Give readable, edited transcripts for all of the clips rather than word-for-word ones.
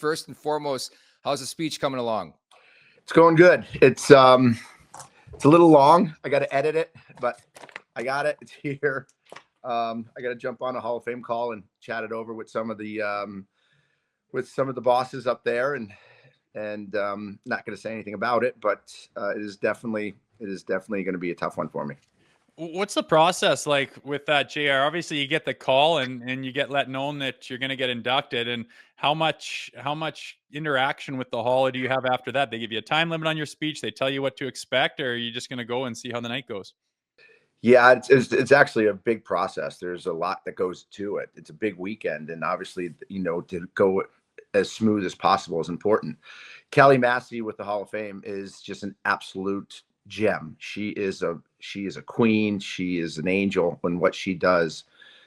first and foremost, how's the speech coming along? It's going good. It's a little long. I got to edit it, but I got it. It's here. I got to jump on a Hall of Fame call and chat it over with some of the bosses up there, and not going to say anything about it, but it is definitely going to be a tough one for me. What's the process like with that, JR? Obviously, you get the call and you get let known that you're going to get inducted. And how much interaction with the Hall do you have after that? They give you a time limit on your speech. They tell you what to expect, or are you just going to go and see how the night goes? Yeah, it's actually a big process. There's a lot that goes to it. It's a big weekend, and obviously, to go as smooth as possible is important. Kelly Massey with the Hall of Fame is just an absolute gem. She is a queen. She is an angel in what she does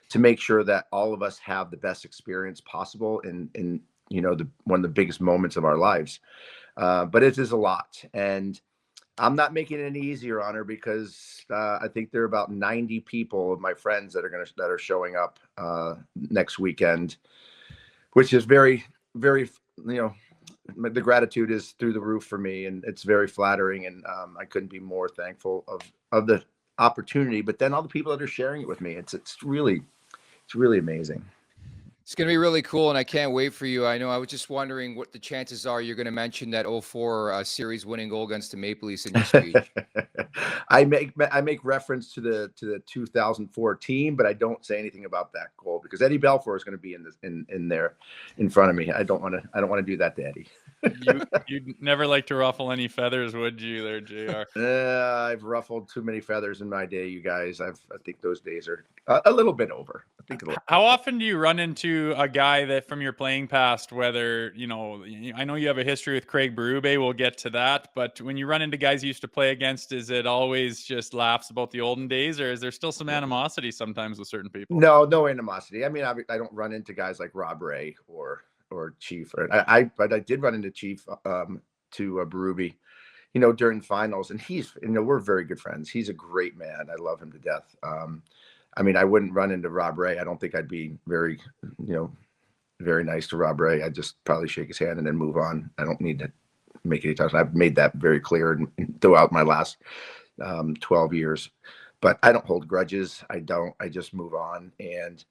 to make sure that all of us have the best experience possible in one of the biggest moments of our lives. But it is a lot, and I'm not making it any easier on her because I think there are about 90 people of my friends that are showing up next weekend, which is very, very, the gratitude is through the roof for me, and it's very flattering, and I couldn't be more thankful of the opportunity, but then all the people that are sharing it with me. It's really amazing. It's going to be really cool, and I can't wait for you. I know I was just wondering what the chances are you're going to mention that 04 series winning goal against the Maple Leafs in your speech. I make reference to the 2004 team, but I don't say anything about that goal because Eddie Belfour is going to be in there in front of me. I don't want to do that to Eddie. You'd never like to ruffle any feathers, would you there, JR? I've ruffled too many feathers in my day, you guys. I think those days are a little bit over. How often do you run into a guy that from your playing past, whether, I know you have a history with Craig Berube, we'll get to that, but when you run into guys you used to play against, is it always just laughs about the olden days, or is there still some animosity sometimes with certain people? No animosity. I mean, I don't run into guys like Rob Ray or Chief. But I did run into Chief to Berube, during the finals, and we're very good friends. He's a great man. I love him to death. I mean, I wouldn't run into Rob Ray. I don't think I'd be very nice to Rob Ray. I'd just probably shake his hand and then move on. I don't need to make any touch. I've made that very clear throughout my last 12 years. But I don't hold grudges. I just move on. And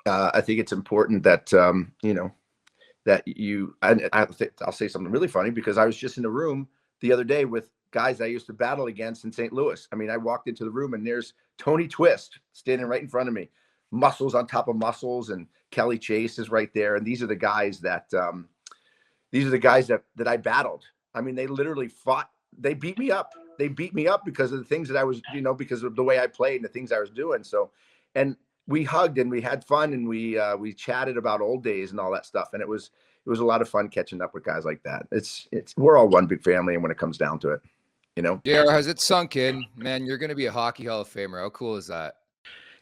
I think it's important that, I'll say something really funny because I was just in the room the other day with guys I used to battle against in St. Louis. I mean, I walked into the room and there's Tony Twist standing right in front of me, muscles on top of muscles, and Kelly Chase is right there. And these are the guys that I battled. I mean, they literally fought. They beat me up. Because of the things that I was, because of the way I played and the things I was doing. So, and we hugged and we had fun and we chatted about old days and all that stuff. And it was a lot of fun catching up with guys like that. We're all one big family. And when it comes down to it, Yeah. Has it sunk in, man? You're going to be a hockey Hall of Famer. How cool is that?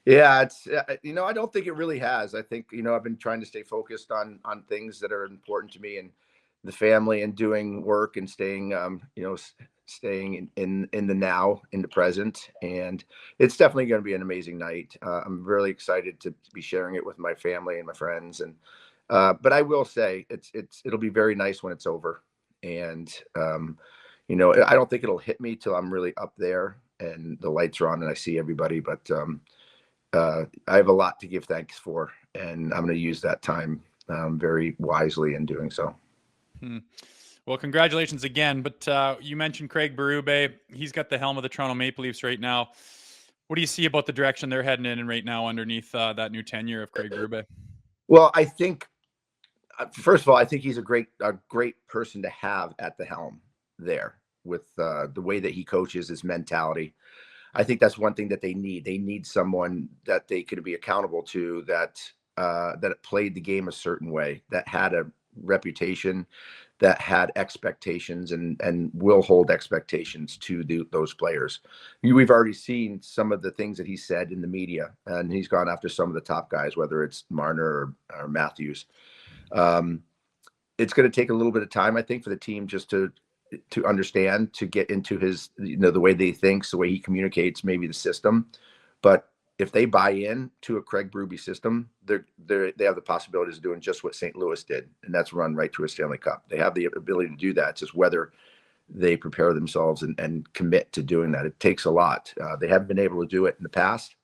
Yeah, it's, I don't think it really has. I think, I've been trying to stay focused on things that are important to me and the family and doing work and staying, staying in the now, in the present. And it's definitely going to be an amazing night. I'm really excited to be sharing it with my family and my friends. And, but I will say it'll be very nice when it's over. And, I don't think it'll hit me till I'm really up there and the lights are on and I see everybody, but, I have a lot to give thanks for, and I'm going to use that time very wisely in doing so. Well, congratulations again. But you mentioned Craig Berube. He's got the helm of the Toronto Maple Leafs right now. What do you see about the direction they're heading in right now underneath that new tenure of Craig Berube? Well, I think, first of all, I think he's a great person to have at the helm there with the way that he coaches, his mentality. I think that's one thing that they need. They need someone that they could be accountable to, that played the game a certain way, that had a reputation, that had expectations and will hold expectations to those players. We've already seen some of the things that he said in the media, and he's gone after some of the top guys, whether it's Marner or Matthews. It's going to take a little bit of time, I think, for the team just to understand, to get into his, the way that he thinks, the way he communicates, maybe the system. But if they buy in to a Craig Berube system, they have the possibilities of doing just what St. Louis did, and that's run right to a Stanley Cup. They have the ability to do that. It's just whether they prepare themselves and commit to doing that. It takes a lot. They haven't been able to do it in the past,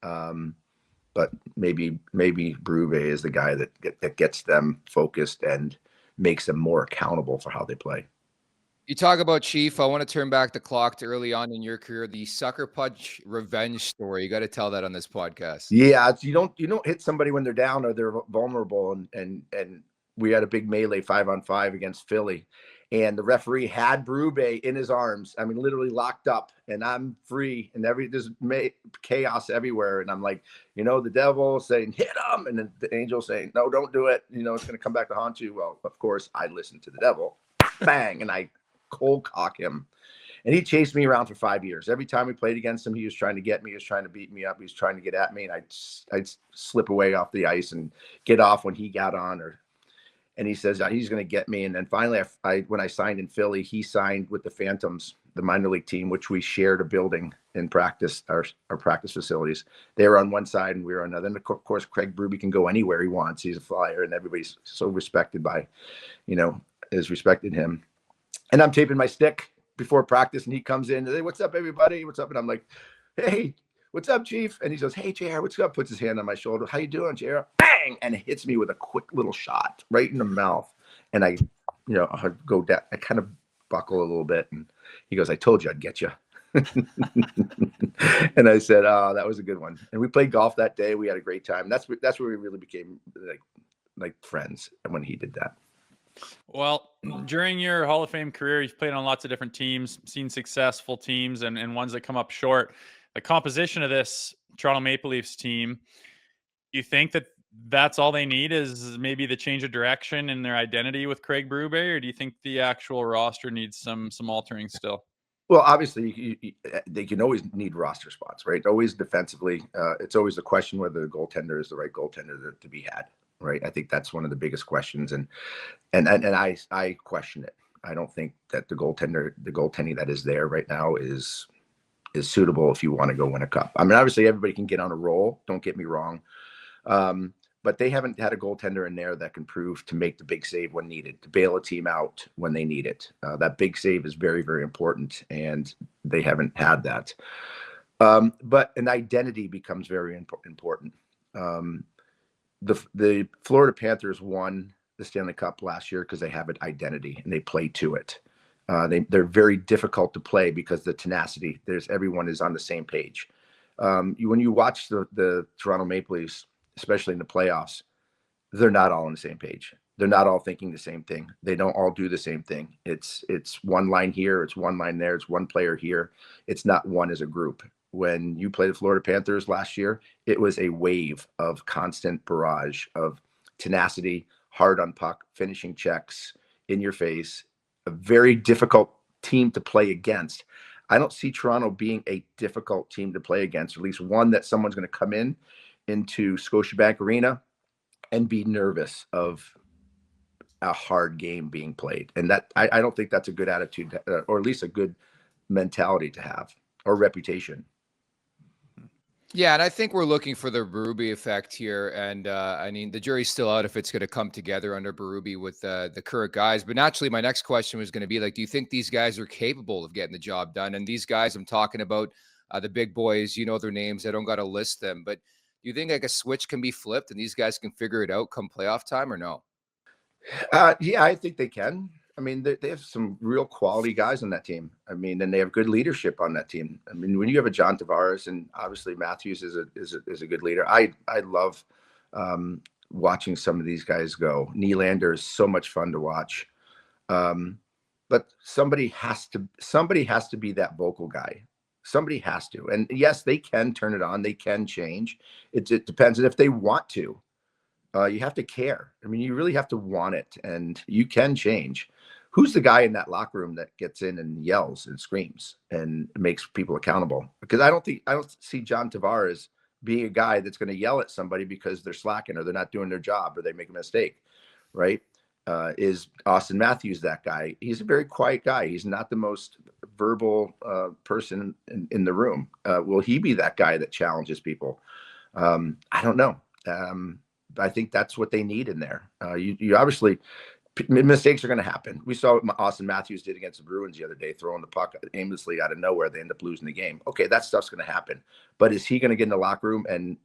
but maybe Berube is the guy that gets them focused and makes them more accountable for how they play. You talk about Chief. I want to turn back the clock to early on in your career, the sucker punch revenge story. You got to tell that on this podcast. Yeah, you don't hit somebody when they're down or they're vulnerable. And we had a big melee 5-on-5 against Philly, and the referee had Berube in his arms. I mean, literally locked up, and I'm free, and there's chaos everywhere. And I'm like, the devil saying hit him, and then the angel saying no, don't do it. It's going to come back to haunt you. Well, of course, I listened to the devil. Bang, and I cold cock him, and he chased me around for 5 years. Every time we played against him, he was trying to get me, he was trying to beat me up, he was trying to get at me, and I'd slip away off the ice and get off when he got on, and he says he's going to get me. And then finally, when I signed in Philly, he signed with the Phantoms, the minor league team, which we shared a building in practice, our practice facilities. They were on one side and we were on another. And of course, Craig Berube can go anywhere he wants. He's a flyer, and everybody's so respected by, has respected him. And I'm taping my stick before practice, and he comes in and hey, what's up, everybody? What's up? And I'm like, hey, what's up, Chief? And he goes, hey, JR, what's up? Puts his hand on my shoulder. How you doing, JR? Bang! And it hits me with a quick little shot right in the mouth. And I go down. I kind of buckle a little bit. And he goes, I told you I'd get you. And I said, oh, that was a good one. And we played golf that day. We had a great time. That's where we really became like friends when he did that. Well, during your Hall of Fame career, you've played on lots of different teams, seen successful teams and ones that come up short. The composition of this Toronto Maple Leafs team, do you think that's all they need is maybe the change of direction in their identity with Craig Berube, or do you think the actual roster needs some altering still? Well, obviously, they can always need roster spots, right? Always defensively. It's always the question whether the goaltender is the right goaltender to be had. Right. I think that's one of the biggest questions. And I question it. I don't think that the goaltending that is there right now is suitable if you want to go win a cup. I mean, obviously everybody can get on a roll. Don't get me wrong. But they haven't had a goaltender in there that can prove to make the big save when needed, to bail a team out when they need it. That big save is very, very important, and they haven't had that. But an identity becomes very important. The Florida Panthers won the Stanley Cup last year because they have an identity and they play to it. They're very difficult to play because the tenacity, everyone is on the same page. When you watch the Toronto Maple Leafs, especially in the playoffs, they're not all on the same page. They're not all thinking the same thing. They don't all do the same thing. It's one line here, it's one line there, it's one player here. It's not one as a group. When you played the Florida Panthers last year, it was a wave of constant barrage of tenacity, hard on puck, finishing checks in your face, a very difficult team to play against. I don't see Toronto being a difficult team to play against, or at least one that someone's going to come into Scotiabank Arena and be nervous of a hard game being played. And that I don't think that's a good attitude, or at least a good mentality to have, or reputation. Yeah, and I think we're looking for the Berube effect here. And I mean, the jury's still out if it's going to come together under Berube with the current guys. But naturally, my next question was going to be like, do you think these guys are capable of getting the job done? And these guys I'm talking about, the big boys, their names. I don't got to list them. But do you think like a switch can be flipped and these guys can figure it out come playoff time or no? Yeah, I think they can. I mean, they have some real quality guys on that team. I mean, and they have good leadership on that team. I mean, when you have a John Tavares, and obviously Matthews is a good leader. I love watching some of these guys go. Nylander is so much fun to watch. But somebody has to be that vocal guy. Somebody has to. And yes, they can turn it on. They can change. It depends. And if they want to, you have to care. I mean, you really have to want it, and you can change. Who's the guy in that locker room that gets in and yells and screams and makes people accountable? Because I don't see John Tavares being a guy that's going to yell at somebody because they're slacking or they're not doing their job or they make a mistake, right? Is Austin Matthews that guy? He's a very quiet guy. He's not the most verbal person in the room. Will he be that guy that challenges people? I don't know. I think that's what they need in there. You obviously, mistakes are going to happen. We saw what Austin Matthews did against the Bruins the other day, throwing the puck aimlessly out of nowhere. They end up losing the game. Okay, that stuff's going to happen. But is he going to get in the locker room and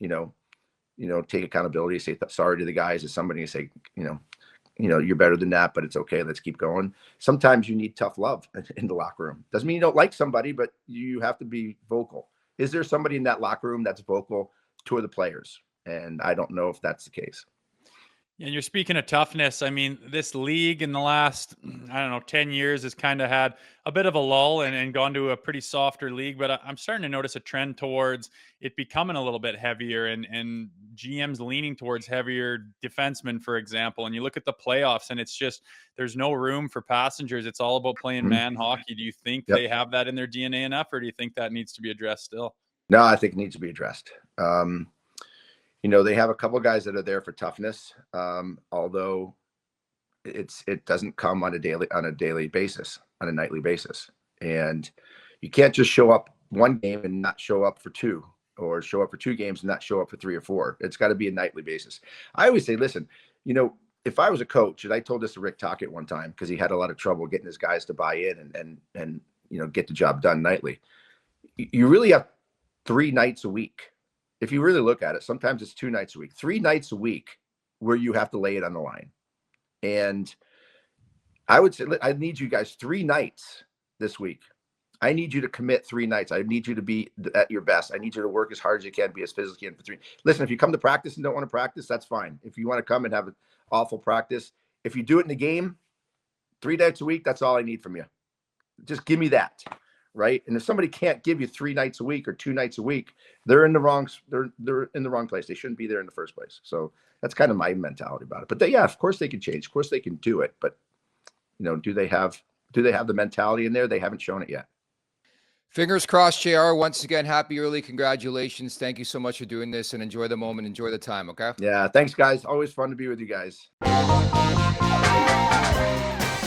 take accountability, say sorry to the guys? Is somebody say you're better than that, but it's okay. Let's keep going. Sometimes you need tough love in the locker room. Doesn't mean you don't like somebody, but you have to be vocal. Is there somebody in that locker room that's vocal toward the players? And I don't know if that's the case. And you're speaking of toughness. I mean, this league in the last, 10 years has kind of had a bit of a lull and gone to a pretty softer league. But I'm starting to notice a trend towards it becoming a little bit heavier and GMs leaning towards heavier defensemen, for example. And you look at the playoffs and it's just, there's no room for passengers. It's all about playing man hockey. Do you think they have that in their DNA enough, or do you think that needs to be addressed still? No, I think it needs to be addressed. They have a couple of guys that are there for toughness, although it doesn't come on a daily basis, on a nightly basis. And you can't just show up one game and not show up for two, or show up for 2 games and not show up for 3 or 4. It's got to be a nightly basis. I always say, listen, if I was a coach, and I told this to Rick Tocchet one time because he had a lot of trouble getting his guys to buy in and get the job done nightly. You really have 3 nights a week. If you really look at it, sometimes it's 2 nights a week, 3 nights a week where you have to lay it on the line. And I would say, I need you guys 3 nights this week. I need you to commit 3 nights. I need you to be at your best. I need you to work as hard as you can, be as physically in for 3. Listen, if you come to practice and don't want to practice, that's fine. If you want to come and have an awful practice, if you do it in a game, 3 nights a week, that's all I need from you. Just give me that. Right. And if somebody can't give you 3 nights a week or 2 nights a week, they're in the wrong place. They shouldn't be there in the first place. So that's kind of my mentality about it. But of course they can change. Of course they can do it. But do they have the mentality in there? They haven't shown it yet. Fingers crossed, JR. Once again, happy early congratulations. Thank you so much for doing this, and enjoy the moment. Enjoy the time. Okay. Yeah. Thanks, guys. Always fun to be with you guys.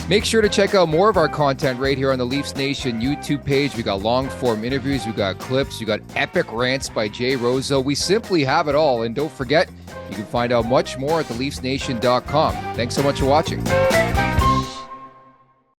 Make sure to check out more of our content right here on the Leafs Nation YouTube page. We got long form interviews, we got clips, we got epic rants by Jay Rosehill. We simply have it all. And don't forget, you can find out much more at theleafsnation.com. Thanks so much for watching.